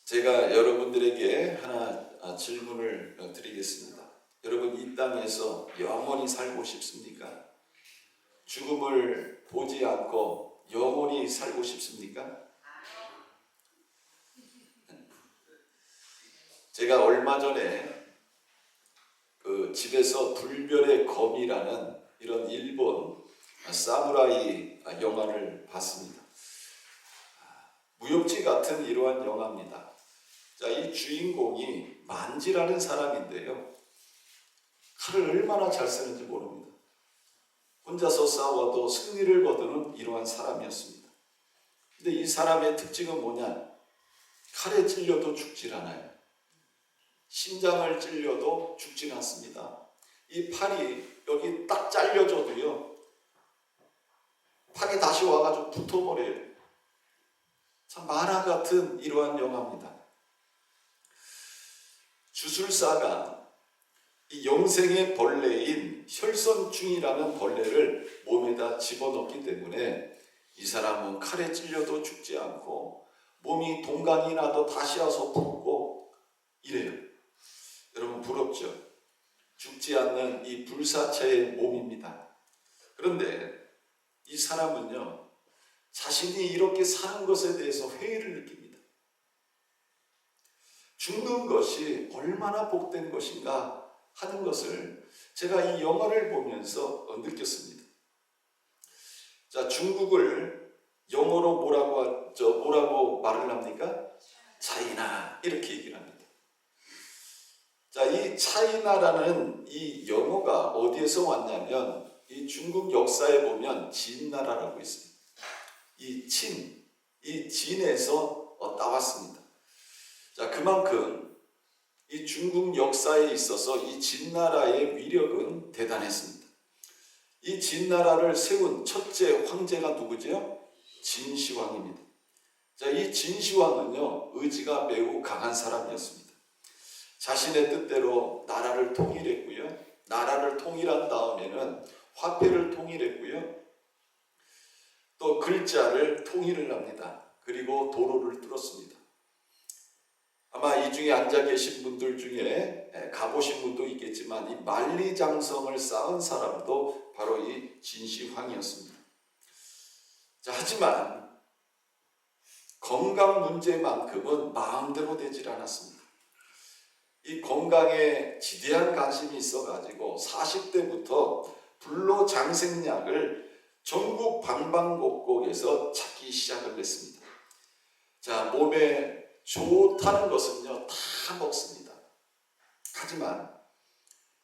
제가 여러분들에게 하나 질문을 드리겠습니다. 여러분, 이 땅에서 영원히 살고 싶습니까? 죽음을 보지 않고 영원히 살고 싶습니까? 제가 얼마 전에 집에서 불멸의 검이라는 이런 일본 사무라이 영화를 봤습니다. 무협지 같은 이러한 영화입니다. 자, 이 주인공이 만지라는 사람인데요. 칼을 얼마나 잘 쓰는지 모릅니다. 혼자서 싸워도 승리를 거두는 이러한 사람이었습니다. 근데 이 사람의 특징은 뭐냐? 칼에 찔려도 죽질 않아요. 심장을 찔려도 죽진 않습니다. 이 팔이 여기 딱 잘려줘도요, 팔이 다시 와가지고 붙어버려요. 참 만화 같은 이러한 영화입니다. 주술사가 이 영생의 벌레인 혈선충이라는 벌레를 몸에다 집어넣기 때문에 이 사람은 칼에 찔려도 죽지 않고 몸이 동강이 나도 다시 와서 붙고 이래요. 여러분, 부럽죠? 죽지 않는 이 불사체의 몸입니다. 그런데 이 사람은요, 자신이 이렇게 사는 것에 대해서 회의를 느낍니다. 죽는 것이 얼마나 복된 것인가 하는 것을 제가 이 영화를 보면서 느꼈습니다. 자, 중국을 영어로 뭐라고 말을 합니까? 차이나, 이렇게 얘기를 합니다. 자, 이 차이나라는 이 영어가 어디에서 왔냐면 이 중국 역사에 보면 진나라라고 있어요. 이 진에서 따왔습니다. 자, 그만큼 이 중국 역사에 있어서 이 진나라의 위력은 대단했습니다. 이 진나라를 세운 첫째 황제가 누구죠? 진시황입니다. 자, 이 진시황은요, 의지가 매우 강한 사람이었습니다. 자신의 뜻대로 나라를 통일했고요. 나라를 통일한 다음에는 화폐를 통일했고요. 또 글자를 통일을 합니다. 그리고 도로를 뚫었습니다. 아마 이 중에 앉아 계신 분들 중에 가보신 분도 있겠지만 이 만리장성을 쌓은 사람도 바로 이 진시황이었습니다. 자, 하지만 건강 문제만큼은 마음대로 되질 않았습니다. 이 건강에 지대한 관심이 있어가지고 40대부터 불로장생약을 전국 방방곡곡에서 찾기 시작을 했습니다. 자, 몸에 좋다는 것은요, 다 먹습니다. 하지만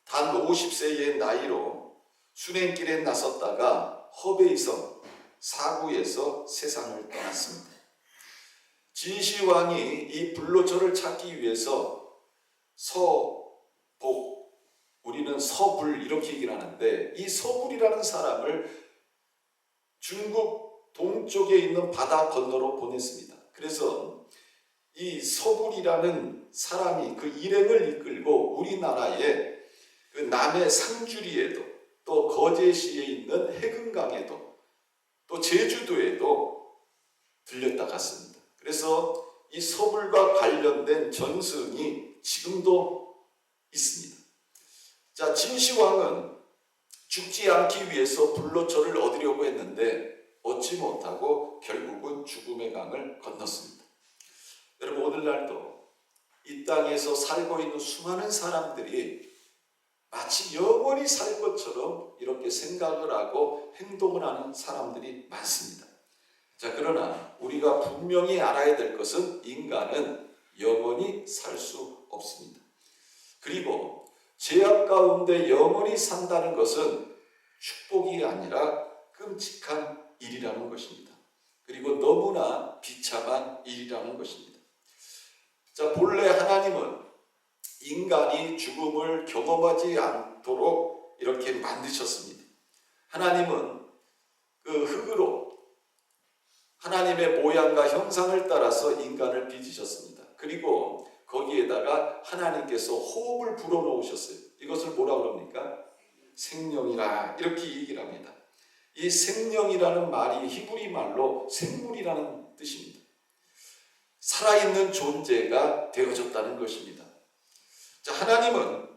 단 50세의 나이로 순행길에 나섰다가 허베이성 사구에서 세상을 떠났습니다. 진시황이 이 불로초를 찾기 위해서 우리는 서불 이렇게 얘기를 하는데, 이 서불이라는 사람을 중국 동쪽에 있는 바다 건너로 보냈습니다. 그래서 이 서불이라는 사람이 그 일행을 이끌고 우리나라의 그 남해 상주리에도, 또 거제시에 있는 해금강에도, 또 제주도에도 들렸다 갔습니다. 그래서 이 서불과 관련된 전승이 지금도 있습니다. 자, 진시황은 죽지 않기 위해서 불로초를 얻으려고 했는데 얻지 못하고 결국은 죽음의 강을 건넜습니다. 여러분, 오늘날도 이 땅에서 살고 있는 수많은 사람들이 마치 영원히 살 것처럼 이렇게 생각을 하고 행동을 하는 사람들이 많습니다. 자, 그러나 우리가 분명히 알아야 될 것은 인간은 영원히 살 수 없습니다. 그리고 죄악 가운데 영원히 산다는 것은 축복이 아니라 끔찍한 일이라는 것입니다. 그리고 너무나 비참한 일이라는 것입니다. 자, 본래 하나님은 인간이 죽음을 경험하지 않도록 이렇게 만드셨습니다. 하나님은 그 흙으로 하나님의 모양과 형상을 따라서 인간을 빚으셨습니다. 그리고 거기에다가 하나님께서 호흡을 불어넣으셨어요. 이것을 뭐라고 그럽니까? 생명이라, 이렇게 얘기를 합니다. 이 생명이라는 말이 히브리 말로 생물이라는 뜻입니다. 살아있는 존재가 되어졌다는 것입니다. 자, 하나님은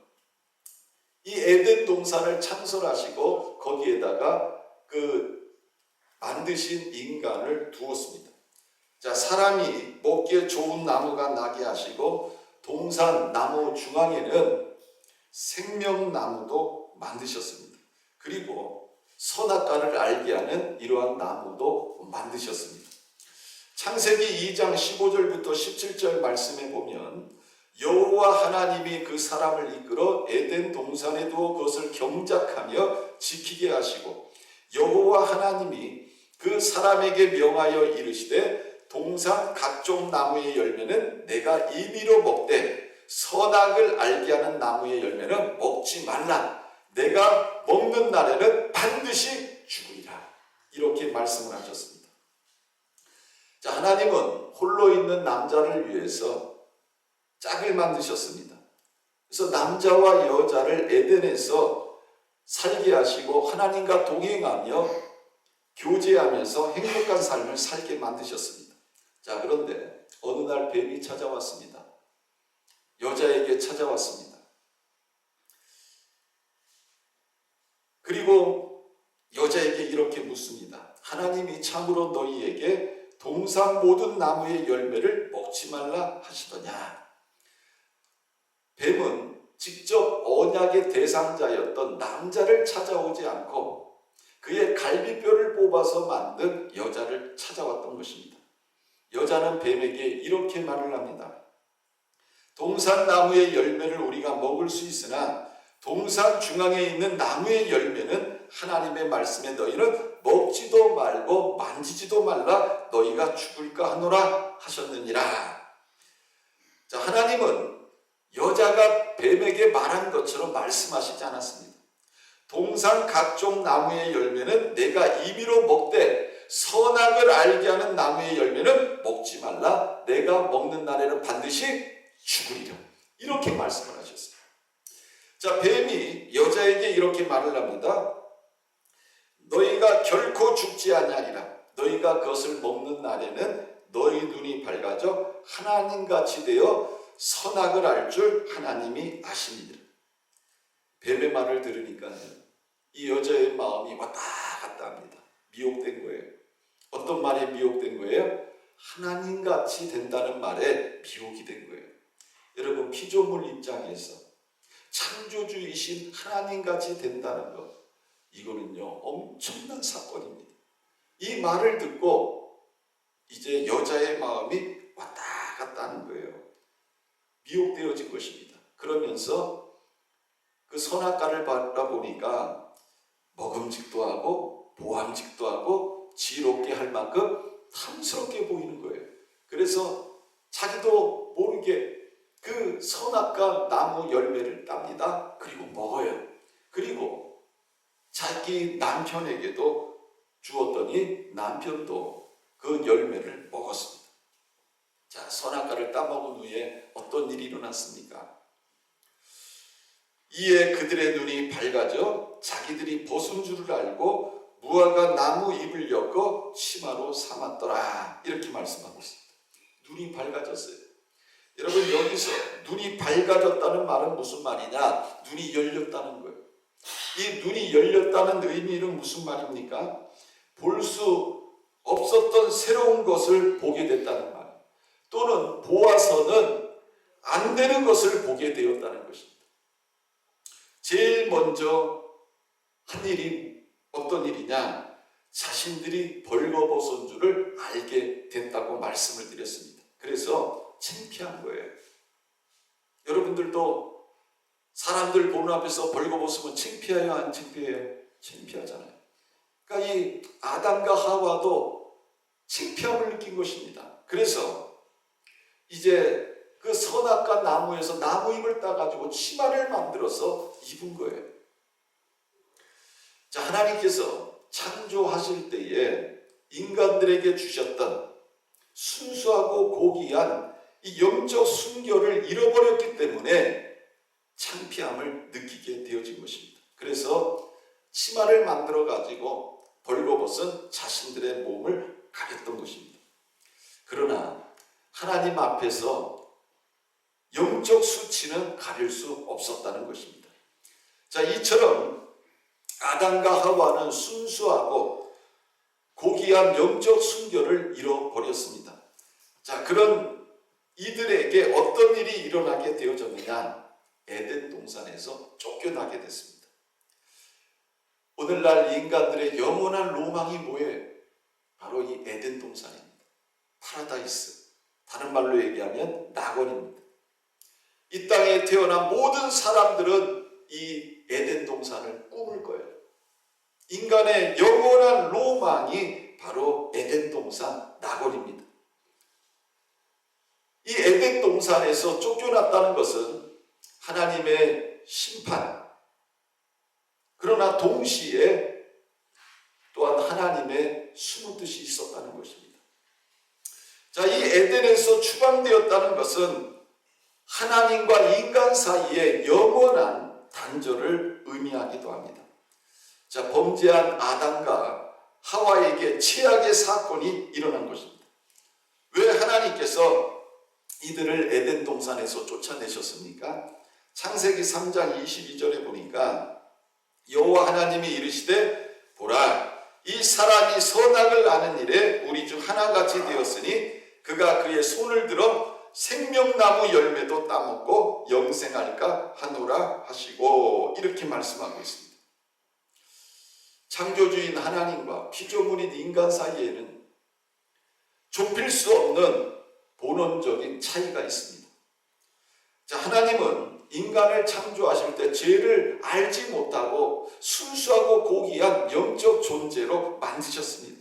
이 에덴 동산을 창설하시고 거기에다가 만드신 인간을 두었습니다. 자, 사람이 먹기에 좋은 나무가 나게 하시고 동산 나무 중앙에는 생명나무도 만드셨습니다. 그리고 선악과를 알게 하는 이러한 나무도 만드셨습니다. 창세기 2장 15절부터 17절 말씀에 보면 여호와 하나님이 그 사람을 이끌어 에덴 동산에 두어 그것을 경작하며 지키게 하시고 여호와 하나님이 그 사람에게 명하여 이르시되 동산 각종 나무의 열매는 내가 임의로 먹되 선악을 알게 하는 나무의 열매는 먹지 말라. 내가 먹는 날에는 반드시 죽으리라. 이렇게 말씀을 하셨습니다. 자, 하나님은 홀로 있는 남자를 위해서 짝을 만드셨습니다. 그래서 남자와 여자를 에덴에서 살게 하시고 하나님과 동행하며 교제하면서 행복한 삶을 살게 만드셨습니다. 자, 그런데 어느 날 뱀이 찾아왔습니다. 여자에게 찾아왔습니다. 그리고 여자에게 이렇게 묻습니다. 하나님이 참으로 너희에게 동산 모든 나무의 열매를 먹지 말라 하시더냐? 뱀은 직접 언약의 대상자였던 남자를 찾아오지 않고 그의 갈비뼈를 뽑아서 만든 여자를 찾아왔던 것입니다. 여자는 뱀에게 이렇게 말을 합니다. 동산 나무의 열매를 우리가 먹을 수 있으나 동산 중앙에 있는 나무의 열매는 하나님의 말씀에 너희는 먹지도 말고 만지지도 말라 너희가 죽을까 하노라 하셨느니라. 자, 하나님은 여자가 뱀에게 말한 것처럼 말씀하시지 않았습니다. 동산 각종 나무의 열매는 내가 임의로 먹되 선악을 알게 하는 나무의 열매는 먹지 말라. 내가 먹는 날에는 반드시 죽으리라. 이렇게 말씀을 하셨어요. 자, 뱀이 여자에게 이렇게 말을 합니다. 너희가 결코 죽지 아니하리라. 너희가 그것을 먹는 날에는 너희 눈이 밝아져 하나님같이 되어 선악을 알 줄 하나님이 아시니라. 뱀의 말을 들으니까 이 여자의 마음이 왔다 갔다 합니다. 미혹된 거예요. 어떤 말에 미혹된 거예요? 하나님같이 된다는 말에 미혹이 된 거예요. 여러분, 피조물 입장에서 창조주이신 하나님같이 된다는 것, 이거는요 엄청난 사건입니다. 이 말을 듣고 이제 여자의 마음이 왔다 갔다 하는 거예요. 미혹되어진 것입니다. 그러면서 그 선악과를 바라보니까 먹음직도 하고 보암직도 하고 지혜롭게 할 만큼 탐스럽게 보이는 거예요. 그래서 자기도 모르게 그 선악과 나무 열매를 땁니다. 그리고 먹어요. 그리고 자기 남편에게도 주었더니 남편도 그 열매를 먹었습니다. 자, 선악과를 따먹은 후에 어떤 일이 일어났습니까? 이에 그들의 눈이 밝아져 자기들이 벗은 줄을 알고 무화과 나무 잎을 엮어 치마로 삼았더라. 이렇게 말씀하고 있습니다. 눈이 밝아졌어요. 여러분, 여기서 눈이 밝아졌다는 말은 무슨 말이냐? 눈이 열렸다는 거예요. 이 눈이 열렸다는 의미는 무슨 말입니까? 볼 수 없었던 새로운 것을 보게 됐다는 말, 또는 보아서는 안 되는 것을 보게 되었다는 것입니다. 제일 먼저 한 일이 어떤 일이냐? 자신들이 벌거벗은 줄을 알게 됐다고 말씀을 드렸습니다. 그래서 창피한 거예요. 여러분들도 사람들 보는 앞에서 벌거벗으면 창피해요, 안 창피해요? 창피하잖아요. 그러니까 이 아담과 하와도 창피함을 느낀 것입니다. 그래서 이제 그 선악과 나무에서 나무잎을 따가지고 치마를 만들어서 입은 거예요. 자, 하나님께서 창조하실 때에 인간들에게 주셨던 순수하고 고귀한 이 영적 순결을 잃어버렸기 때문에 창피함을 느끼게 되어진 것입니다. 그래서 치마를 만들어 가지고 벌거벗은 자신들의 몸을 가렸던 것입니다. 그러나 하나님 앞에서 영적 수치는 가릴 수 없었다는 것입니다. 자, 이처럼 아담과 하와는 순수하고 고귀한 영적 순결을 잃어버렸습니다. 자, 그런 이들에게 어떤 일이 일어나게 되어졌느냐? 에덴 동산에서 쫓겨나게 됐습니다. 오늘날 인간들의 영원한 로망이 뭐예요? 바로 이 에덴 동산입니다. 파라다이스, 다른 말로 얘기하면 낙원입니다. 이 땅에 태어난 모든 사람들은 이 에덴 동산을 꿈을 거예요. 인간의 영원한 로망이 바로 에덴 동산 낙원입니다. 이 에덴 동산에서 쫓겨났다는 것은 하나님의 심판, 그러나 동시에 또한 하나님의 숨은 뜻이 있었다는 것입니다. 자, 이 에덴에서 추방되었다는 것은 하나님과 인간 사이에 영원한 단절을 의미하기도 합니다. 자, 범죄한 아담과 하와에게 최악의 사건이 일어난 것입니다. 왜 하나님께서 이들을 에덴 동산에서 쫓아내셨습니까? 창세기 3장 22절에 보니까 여호와 하나님이 이르시되 보라, 이 사람이 선악을 아는 일에 우리 중 하나같이 되었으니 그가 그의 손을 들어 생명나무 열매도 따먹고 영생할까 하노라 하시고, 이렇게 말씀하고 있습니다. 창조주인 하나님과 피조물인 인간 사이에는 좁힐 수 없는 본원적인 차이가 있습니다. 자, 하나님은 인간을 창조하실 때 죄를 알지 못하고 순수하고 고귀한 영적 존재로 만드셨습니다.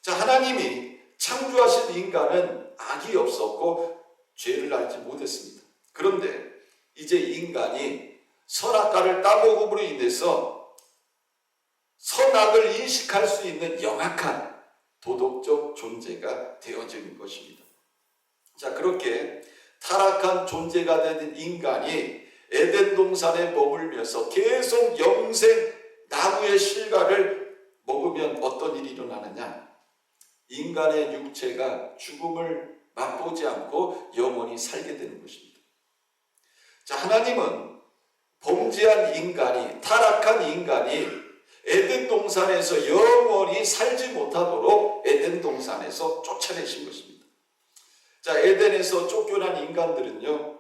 자, 하나님이 창조하신 인간은 악이 없었고 죄를 알지 못했습니다. 그런데 이제 인간이 선악과를 따먹음으로 인해서 선악을 인식할 수 있는 영악한 도덕적 존재가 되어지는 것입니다. 자, 그렇게 타락한 존재가 된 인간이 에덴 동산에 머물면서 계속 영생 나무의 실과를 먹으면 어떤 일이 일어나느냐? 인간의 육체가 죽음을 맛보지 않고 영원히 살게 되는 것입니다. 자, 하나님은 범죄한 인간이, 타락한 인간이 에덴 동산에서 영원히 살지 못하도록 에덴 동산에서 쫓아내신 것입니다. 자, 에덴에서 쫓겨난 인간들은요,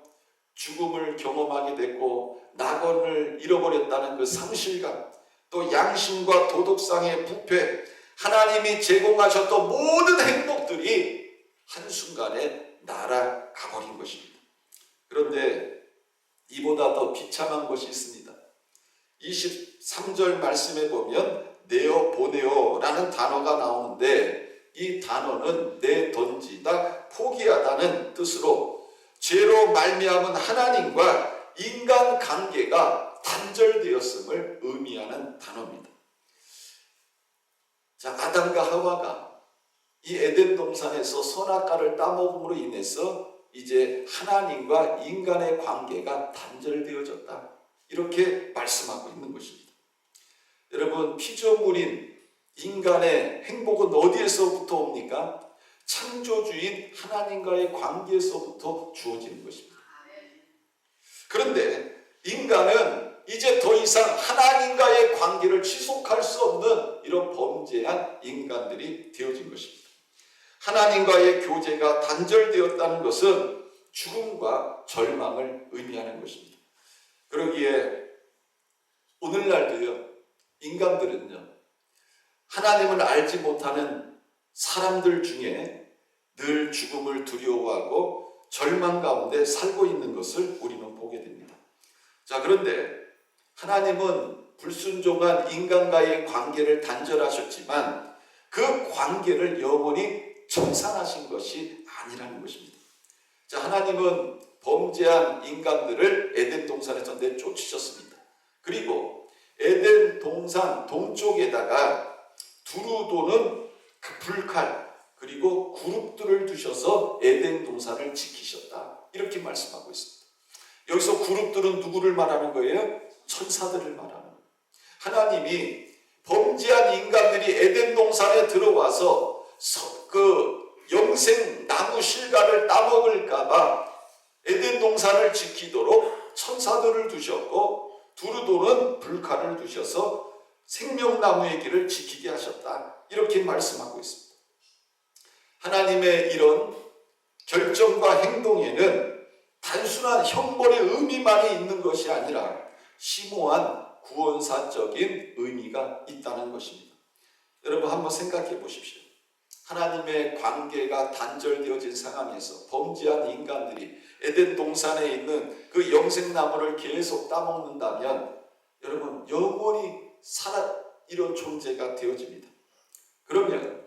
죽음을 경험하게 됐고 낙원을 잃어버렸다는 그 상실감, 또 양심과 도덕상의 부패, 하나님이 제공하셨던 모든 행복들이 한순간에 날아가 버린 것입니다. 그런데 이보다 더 비참한 것이 있습니다. 23절 말씀에 보면 내어 보내어라는 단어가 나오는데, 이 단어는 내던지다, 포기하다는 뜻으로 죄로 말미암은 하나님과 인간 관계가 단절되었음을 의미하는 단어입니다. 자, 아담과 하와가 이 에덴 동산에서 선악과를 따먹음으로 인해서 이제 하나님과 인간의 관계가 단절되어졌다, 이렇게 말씀하고 있는 것입니다. 여러분, 피조물인 인간의 행복은 어디에서부터 옵니까? 창조주인 하나님과의 관계에서부터 주어지는 것입니다. 그런데 인간은 이제 더 이상 하나님과의 관계를 지속할 수 없는 이런 범죄한 인간들이 되어진 것입니다. 하나님과의 교제가 단절되었다는 것은 죽음과 절망을 의미하는 것입니다. 그러기에 오늘날도요, 인간들은요, 하나님을 알지 못하는 사람들 중에 늘 죽음을 두려워하고 절망 가운데 살고 있는 것을 우리는 보게 됩니다. 자, 그런데 하나님은 불순종한 인간과의 관계를 단절하셨지만 그 관계를 영원히 청산하신 것이 아니라는 것입니다. 자, 하나님은 범죄한 인간들을 에덴 동산에서 내쫓으셨습니다. 그리고 에덴 동산 동쪽에다가 두루 도는 그 불칼, 그리고 그룹들을 두셔서 에덴 동산을 지키셨다, 이렇게 말씀하고 있습니다. 여기서 그룹들은 누구를 말하는 거예요? 천사들을 말하는 거예요. 하나님이 범죄한 인간들이 에덴 동산에 들어와서 그 영생 나무 나무 실과를 따먹을까봐 에덴 동산을 지키도록 천사들을 두셨고 두루도는 불칼을 두셔서 생명나무의 길을 지키게 하셨다. 이렇게 말씀하고 있습니다. 하나님의 이런 결정과 행동에는 단순한 형벌의 의미만이 있는 것이 아니라 심오한 구원사적인 의미가 있다는 것입니다. 여러분 한번 생각해 보십시오. 하나님의 관계가 단절되어진 상황에서 범죄한 인간들이 에덴 동산에 있는 그 영생나무를 계속 따먹는다면 여러분 영원히 이런 존재가 되어집니다. 그러면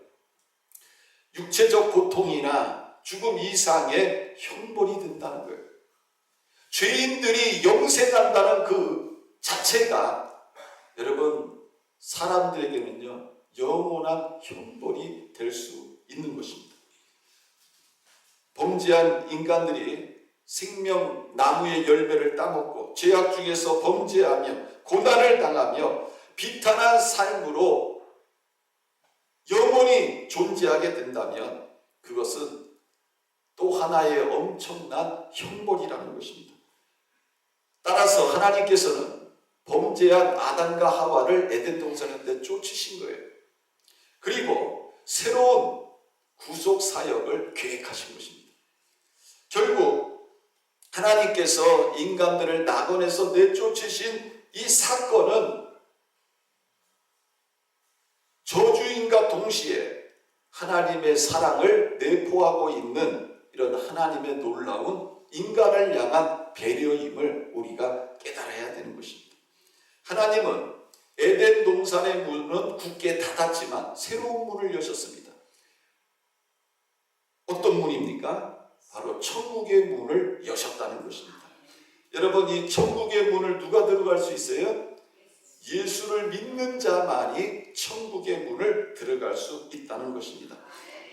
육체적 고통이나 죽음 이상의 형벌이 된다는 거예요. 죄인들이 영생한다는 그 자체가 여러분 사람들에게는요 영원한 형벌이 될 수 있는 것입니다. 범죄한 인간들이 생명 나무의 열매를 따먹고 죄악 중에서 범죄하며 고난을 당하며 비탄한 삶으로 영원히 존재하게 된다면 그것은 또 하나의 엄청난 형벌이라는 것입니다. 따라서 하나님께서는 범죄한 아담과 하와를 에덴 동산에 내쫓으신 거예요. 그리고 새로운 구속 사역을 계획하신 것입니다. 결국 하나님께서 인간들을 낙원에서 내쫓으신 이 사건은 저주인과 동시에 하나님의 사랑을 내포하고 있는 이런 하나님의 놀라운 인간을 향한 배려임을 우리가 깨달아야 되는 것입니다. 하나님은 에덴 동산의 문은 굳게 닫았지만 새로운 문을 여셨습니다. 어떤 문입니까? 바로 천국의 문을 여셨다는 것입니다. 여러분 이 천국의 문을 누가 들어갈 수 있어요? 예수를 믿는 자만이 천국의 문을 들어갈 수 있다는 것입니다.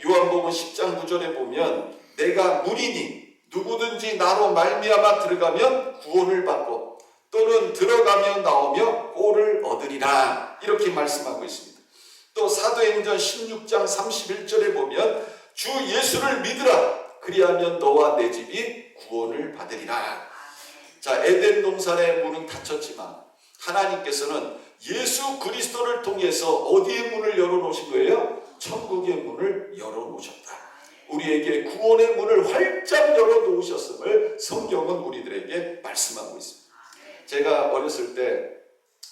요한복음 10장 9절에 보면 내가 문이니 누구든지 나로 말미암아 들어가면 구원을 받고 또는 들어가며 나오며 꼴을 얻으리라 이렇게 말씀하고 있습니다. 또 사도행전 16장 31절에 보면 주 예수를 믿으라 그리하면 너와 내 집이 구원을 받으리라. 자, 에덴 동산의 문은 닫혔지만 하나님께서는 예수 그리스도를 통해서 어디의 문을 열어놓으신 거예요? 천국의 문을 열어놓으셨다. 우리에게 구원의 문을 활짝 열어놓으셨음을 성경은 우리들에게 말씀하고 있습니다. 제가 어렸을 때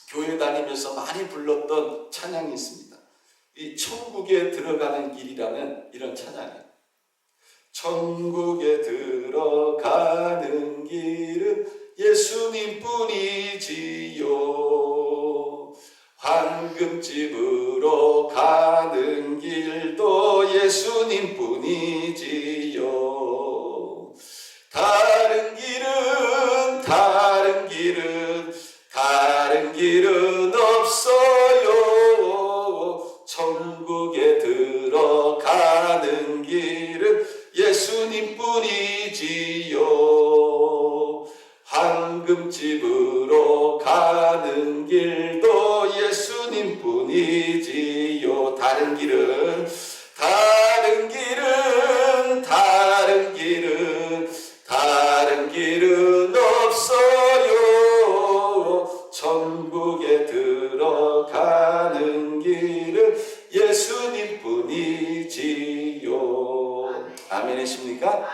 교회 다니면서 많이 불렀던 찬양이 있습니다. 이 천국에 들어가는 길이라는 이런 찬양이에요. 천국에 들어가는 길은 예수님 뿐이지요. 황금집으로 가는 길도 예수님 뿐이지요. 다른 길은 없어요. 천국에 들어가는 길은 예수님 뿐이지요. 황금집으로 가는 길도 예수님 뿐이지요. 다른 길은 없어요. 천국에 들어가는 길은 예수님 뿐이지요. 아멘이십니까?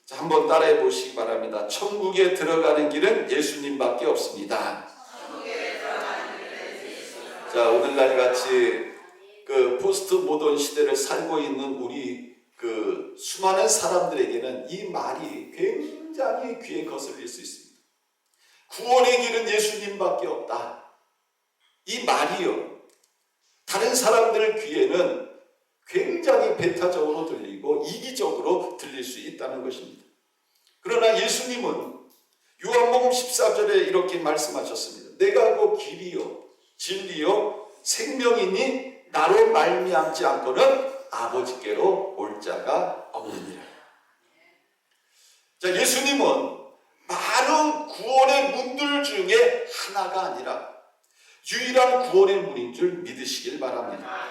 자, 한번 따라해 보시기 바랍니다. 천국에 들어가는 길은 예수님밖에 없습니다. 자, 오늘날 같이 그 포스트 모던 시대를 살고 있는 우리 그 수많은 사람들에게는 이 말이 굉장히 귀에 거슬릴 수 있습니다. 구원의 길은 예수님밖에 없다. 이 말이요, 다른 사람들 귀에는 굉장히 배타적으로 들리고 이기적으로 들릴 수 있다는 것입니다. 그러나 예수님은 요한복음 14절에 이렇게 말씀하셨습니다. 내가 그 길이요 진리요 생명이니 나로 말미암지 않고는 아버지께로 올 자가 없느니라. 자, 예수님은 많은 구원의 문들 중에 하나가 아니라 유일한 구원의 문인 줄 믿으시길 바랍니다.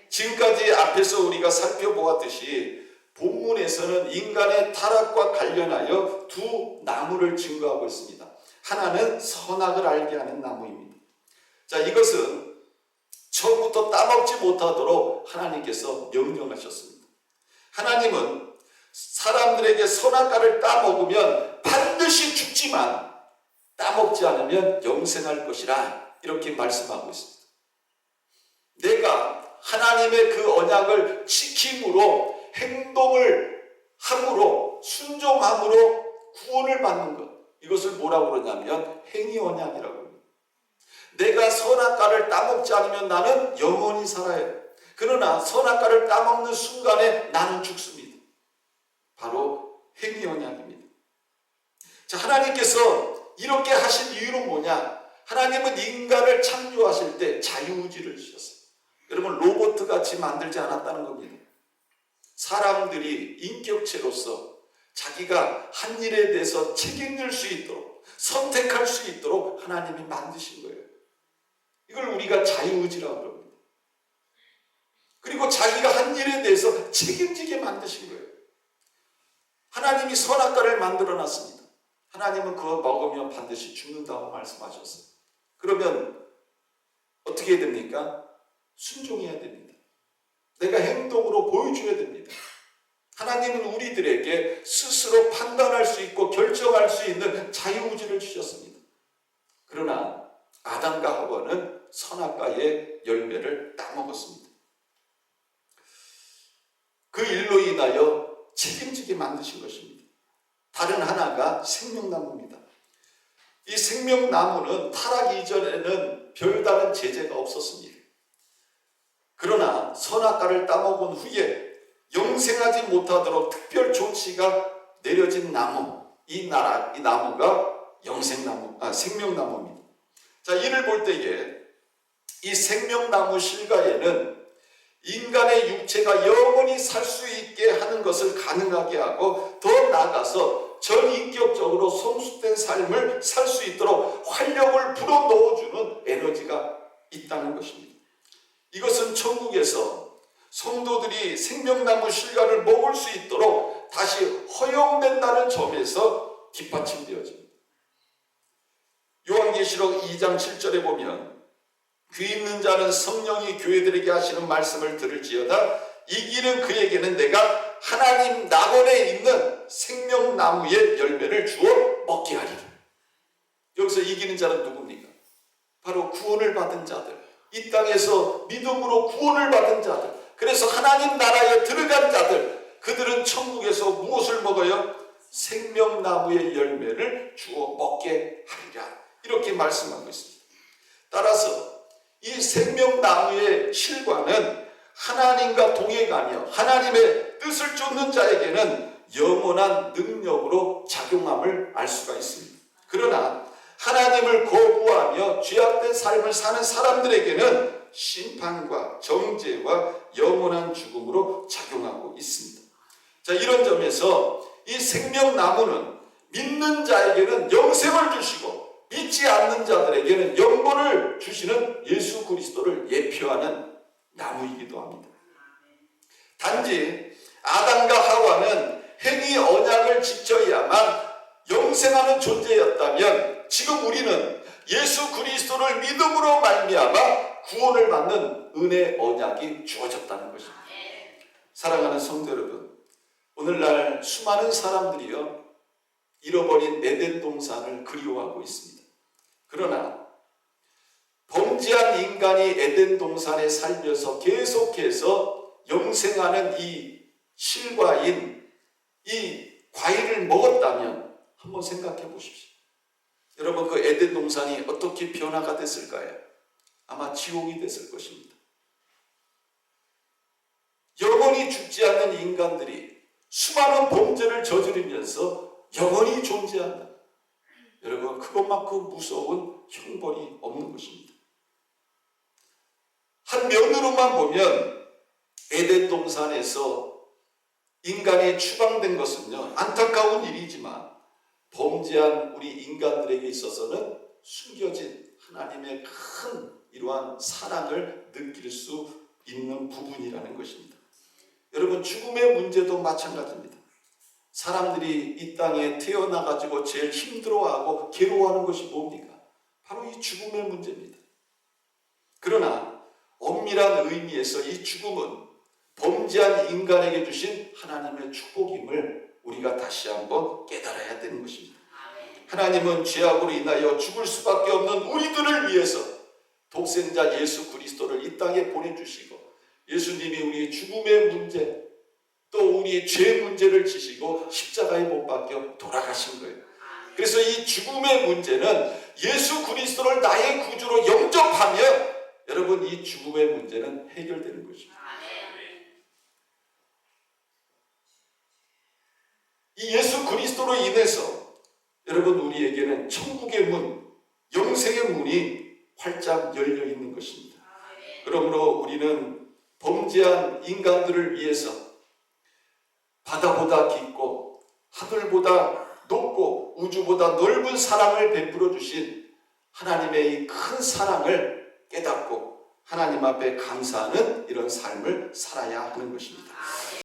지금까지 앞에서 우리가 살펴보았듯이 본문에서는 인간의 타락과 관련하여 두 나무를 증거하고 있습니다. 하나는 선악을 알게 하는 나무입니다. 자, 이것은 처음부터 따먹지 못하도록 하나님께서 명령하셨습니다. 하나님은 사람들에게 선악과를 따먹으면 반드시 죽지만 따먹지 않으면 영생할 것이라 이렇게 말씀하고 있습니다. 내가 하나님의 그 언약을 지킴으로 행동을 함으로 순종함으로 구원을 받는 것, 이것을 뭐라고 그러냐면 행위 언약이라고 합니다. 내가 선악과를 따먹지 않으면 나는 영원히 살아요. 그러나 선악과를 따먹는 순간에 나는 죽습니다. 바로 행위 언약입니다. 자, 하나님께서 이렇게 하신 이유는 뭐냐? 하나님은 인간을 창조하실 때 자유의지를 주셨어요. 여러분, 로봇 같이 만들지 않았다는 겁니다. 사람들이 인격체로서 자기가 한 일에 대해서 책임질 수 있도록 선택할 수 있도록 하나님이 만드신 거예요. 이걸 우리가 자유의지라고 합니다. 그리고 자기가 한 일에 대해서 책임지게 만드신 거예요. 하나님이 선악과를 만들어 놨습니다. 하나님은 그거 먹으면 반드시 죽는다고 말씀하셨어요. 그러면 어떻게 해야 됩니까? 순종해야 됩니다. 내가 행동으로 보여줘야 됩니다. 하나님은 우리들에게 스스로 판단할 수 있고 결정할 수 있는 자유의지를 주셨습니다. 그러나 아담과 하와는 선악과의 열매를 따먹었습니다. 그 일로 인하여 책임지게 만드신 것입니다. 다른 하나가 생명나무입니다. 이 생명나무는 타락 이전에는 별다른 제재가 없었습니다. 그러나 선악과를 따먹은 후에 영생하지 못하도록 특별 조치가 내려진 나무, 이 나무가 생명나무입니다. 자, 이를 볼 때에 이 생명나무 실과에는 인간의 육체가 영원히 살 수 있게 하는 것을 가능하게 하고 더 나아가서 전인격적으로 성숙된 삶을 살 수 있도록 활력을 불어넣어주는 에너지가 있다는 것입니다. 이것은 천국에서 성도들이 생명나무 실과를 먹을 수 있도록 다시 허용된다는 점에서 뒷받침되어집니다. 요한계시록 2장 7절에 보면 귀 있는 자는 성령이 교회들에게 하시는 말씀을 들을지어다 이기는 그에게는 내가 하나님 낙원에 있는 생명나무의 열매를 주어 먹게 하리라. 여기서 이기는 자는 누굽니까? 바로 구원을 받은 자들, 이 땅에서 믿음으로 구원을 받은 자들, 그래서 하나님 나라에 들어간 자들, 그들은 천국에서 무엇을 먹어요? 생명나무의 열매를 주어 먹게 하리라. 이렇게 말씀하고 있습니다. 따라서 이 생명나무의 실과는 하나님과 동행하며 하나님의 뜻을 쫓는 자에게는 영원한 능력으로 작용함을 알 수가 있습니다. 그러나 하나님을 거부하며 죄악된 삶을 사는 사람들에게는 심판과 정죄와 영원한 죽음으로 작용하고 있습니다. 자, 이런 점에서 이 생명나무는 믿는 자에게는 영생을 주시고 믿지 않는 자들에게는 영혼을 주시는 예수 그리스도를 예표하는 나무이기도 합니다. 단지 아담과 하와는 행위 언약을 지켜야만 영생하는 존재였다면 지금 우리는 예수 그리스도를 믿음으로 말미암아 구원을 받는 은혜 언약이 주어졌다는 것입니다. 사랑하는 성도 여러분, 오늘날 수많은 사람들이요 잃어버린 에덴 동산을 그리워하고 있습니다. 그러나 범죄한 인간이 에덴 동산에 살면서 계속해서 영생하는 이 실과인 이 과일을 먹었다면 한번 생각해 보십시오. 여러분, 그 에덴 동산이 어떻게 변화가 됐을까요? 아마 지옥이 됐을 것입니다. 영원히 죽지 않는 인간들이 수많은 범죄를 저지르면서 영원히 존재한다. 여러분, 그것만큼 무서운 형벌이 없는 것입니다. 한 면으로만 보면 에덴 동산에서 인간이 추방된 것은요 안타까운 일이지만 범죄한 우리 인간들에게 있어서는 숨겨진 하나님의 큰 이러한 사랑을 느낄 수 있는 부분이라는 것입니다. 여러분, 죽음의 문제도 마찬가지입니다. 사람들이 이 땅에 태어나가지고 제일 힘들어하고 괴로워하는 것이 뭡니까? 바로 이 죽음의 문제입니다. 그러나 엄밀한 의미에서 이 죽음은 범죄한 인간에게 주신 하나님의 축복임을 우리가 다시 한번 깨달아야 되는 것입니다. 하나님은 죄악으로 인하여 죽을 수밖에 없는 우리들을 위해서 독생자 예수 그리스도를 이 땅에 보내주시고, 예수님이 우리의 죽음의 문제 또 우리의 죄 문제를 지시고 십자가에 못 박혀 돌아가신 거예요. 그래서 이 죽음의 문제는 예수 그리스도를 나의 구주로 영접하면 여러분, 이 죽음의 문제는 해결되는 것입니다. 이 예수 그리스도로 인해서 여러분, 우리에게는 천국의 문, 영생의 문이 활짝 열려 있는 것입니다. 그러므로 우리는 범죄한 인간들을 위해서 바다보다 깊고 하늘보다 높고 우주보다 넓은 사랑을 베풀어 주신 하나님의 이 큰 사랑을 깨닫고 하나님 앞에 감사하는 이런 삶을 살아야 하는 것입니다.